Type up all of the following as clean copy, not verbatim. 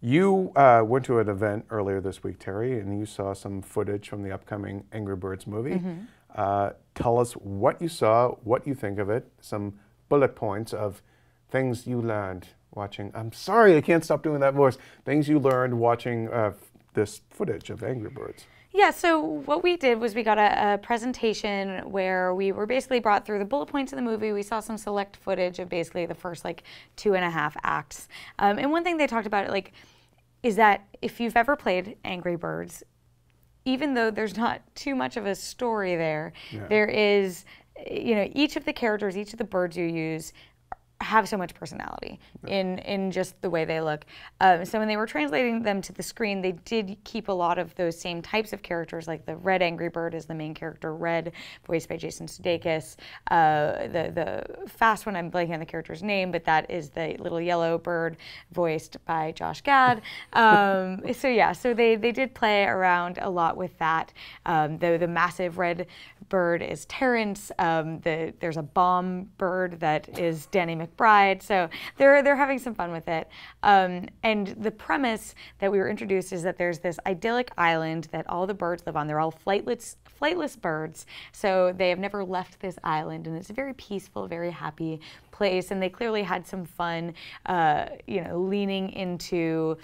You went to an event earlier this week, Terry, and you saw some footage from the upcoming Angry Birds movie. Tell us what you saw, what you think of it, some bullet points of things you learned watching. I'm sorry, I can't stop doing that voice. Things you learned watching this footage of Angry Birds. Yeah, so what we did was we got a presentation where we were basically brought through the bullet points of the movie. We saw some select footage of basically the first 2.5 acts. And one thing they talked about is that if you've ever played Angry Birds, even though there's not too much of a story there, there is, each of the characters, each of the birds you use have so much personality in just the way they look. So when they were translating them to the screen, they did keep a lot of those same types of characters, like the red Angry Bird is the main character, Red, voiced by Jason Sudeikis. The fast one, I'm blanking on the character's name, but that is the little yellow bird, voiced by Josh Gad. So they did play around a lot with that. The massive red bird is Terrence. There's a bomb bird that is Danny McBride. So they're having some fun with it. And the premise that we were introduced is that there's this idyllic island that all the birds live on. They're all flightless birds. So they have never left this island, and it's a very peaceful, very happy place. And they clearly had some fun, leaning into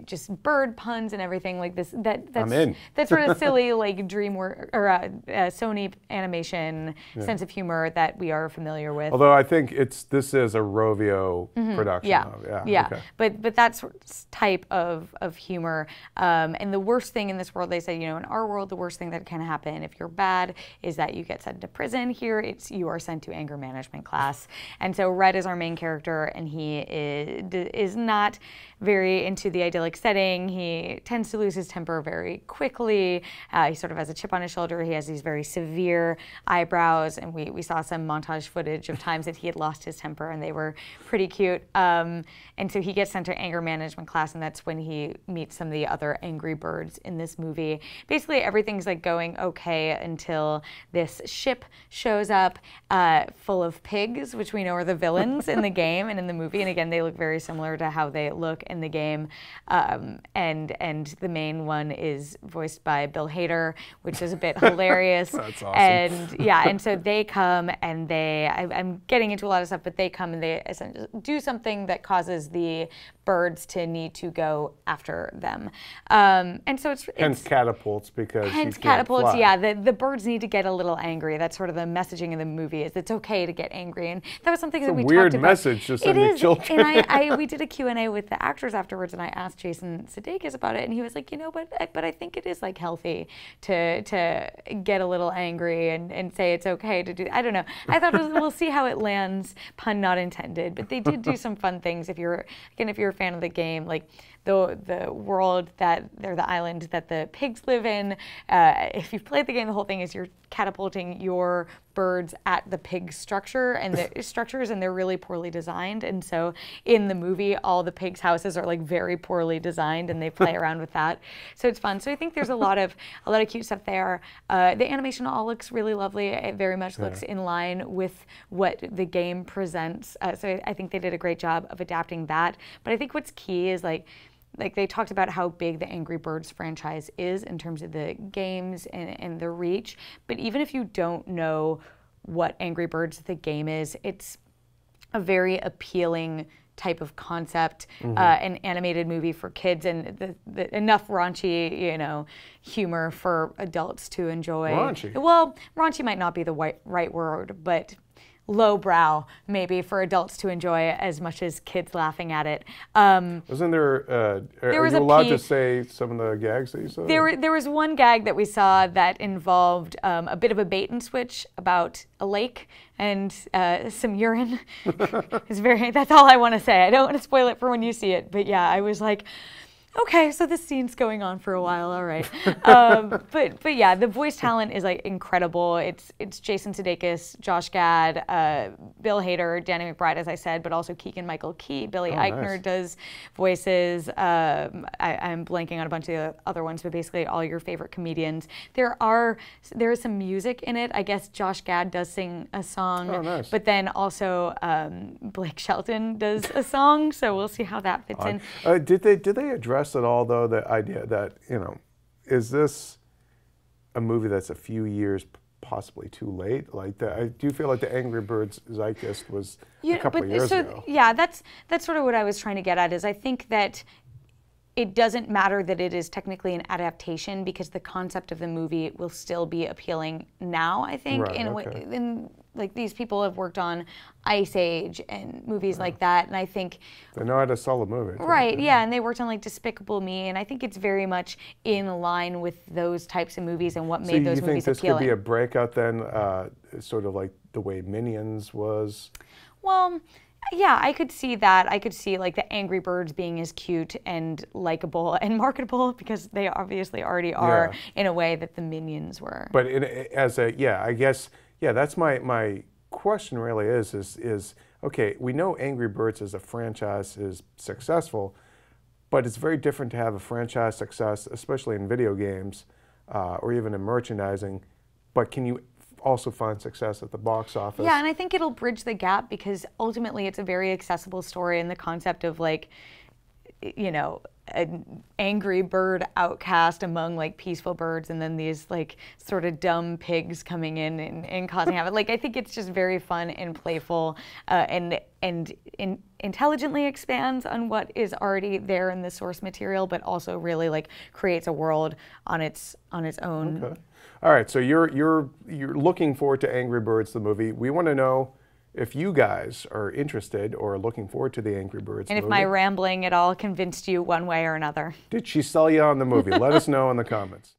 just bird puns and everything like this. That's sort of silly, like DreamWorks or Sony animation sense of humor that we are familiar with. Although I think this is a Rovio production. Yeah. Okay. But that type of humor. And the worst thing in this world, they say, in our world, the worst thing that can happen if you're bad is that you get sent to prison. Here, you are sent to anger management class. And so Red is our main character, and he is not very into the idyllic setting. He tends to lose his temper very quickly. He sort of has a chip on his shoulder. He has these very severe eyebrows, and we saw some montage footage of times that he had lost his temper, and they were pretty cute. And so he gets sent to anger management class, and that's when he meets some of the other Angry Birds in this movie. Basically, everything's going okay until this ship shows up full of pigs, which we know are the villains in the game and in the movie. And again, they look very similar to how they look in the game. And the main one is voiced by Bill Hader, which is a bit hilarious. That's awesome. And so they come and I'm getting into a lot of stuff, but they come and they essentially do something that causes the birds to need to go after them. And so it's hence catapults, because hence you can't catapults. fly. Yeah, the birds need to get a little angry. That's sort of the messaging in the movie, is it's okay to get angry. And that was something that we talked about. It's a weird message to send to children. And we did a Q&A with the actors afterwards, and I asked Jason Sudeikis about it, and he was like, but I think it is healthy to get a little angry and say it's okay to do. I don't know. I thought we'll see how it lands, pun not intended. But they did do some fun things. If you're a fan of the game, like the world the island that the pigs live in. If you've played the game, the whole thing is you're catapulting your birds at the pig structure and the structures, and they're really poorly designed. And so in the movie, all the pigs' houses are very poorly designed, and they play around with that. So it's fun. So I think there's a lot of cute stuff there. The animation all looks really lovely. It very much looks in line with what the game presents. So I think they did a great job of adapting that. But I think what's key is like they talked about how big the Angry Birds franchise is in terms of the games and the reach. But even if you don't know what Angry Birds the game is, it's a very appealing type of concept, an animated movie for kids, and enough raunchy, humor for adults to enjoy. Raunchy? Well, raunchy might not be the right word, but lowbrow maybe for adults to enjoy as much as kids laughing at it. Wasn't there? Are you allowed to say some of the gags that you saw? There was one gag that we saw that involved a bit of a bait and switch about a lake and some urine. That's all I want to say. I don't want to spoil it for when you see it, but yeah, I was like, Okay, so this scene's going on for a while, all right. But yeah, the voice talent is like incredible. It's Jason Sudeikis, Josh Gad, Bill Hader, Danny McBride, as I said, but also Keegan-Michael Key, Billy Eichner nice. does voices. I'm blanking on a bunch of the other ones, but basically all your favorite comedians. There is some music in it. I guess Josh Gad does sing a song, Nice. but then also Blake Shelton does a song. So we'll see how that fits in. Did they address at all, though, the idea that, is this a movie that's a few years possibly too late? Like, I do feel like the Angry Birds zeitgeist was a couple of years ago. Yeah, that's sort of what I was trying to get at, is I think that it doesn't matter that it is technically an adaptation, because the concept of the movie will still be appealing now, I think. Right, Like, these people have worked on Ice Age and movies like that, and I think they know how to sell a movie. Right, yeah, and they worked on like Despicable Me, and I think it's very much in line with those types of movies and what made those movies appealing. So you think this could be a breakout then, sort of like the way Minions was? Well, yeah, I could see that. I could see like the Angry Birds being as cute and likable and marketable, because they obviously already are, in a way that the Minions were. But I guess, that's my question really is okay, we know Angry Birds as a franchise is successful, but it's very different to have a franchise success, especially in video games or even in merchandising. But can you also find success at the box office? Yeah, and I think it'll bridge the gap, because ultimately it's a very accessible story, and the concept of like, an angry bird outcast among like peaceful birds, and then these like sort of dumb pigs coming in and causing havoc. Like, I think it's just very fun and playful, and intelligently expands on what is already there in the source material, but also really like creates a world on its own. Okay. All right, so you're looking forward to Angry Birds the movie. We want to know if you guys are interested or looking forward to the Angry Birds movie. And if my rambling at all convinced you one way or another. Did she sell you on the movie? Let us know in the comments.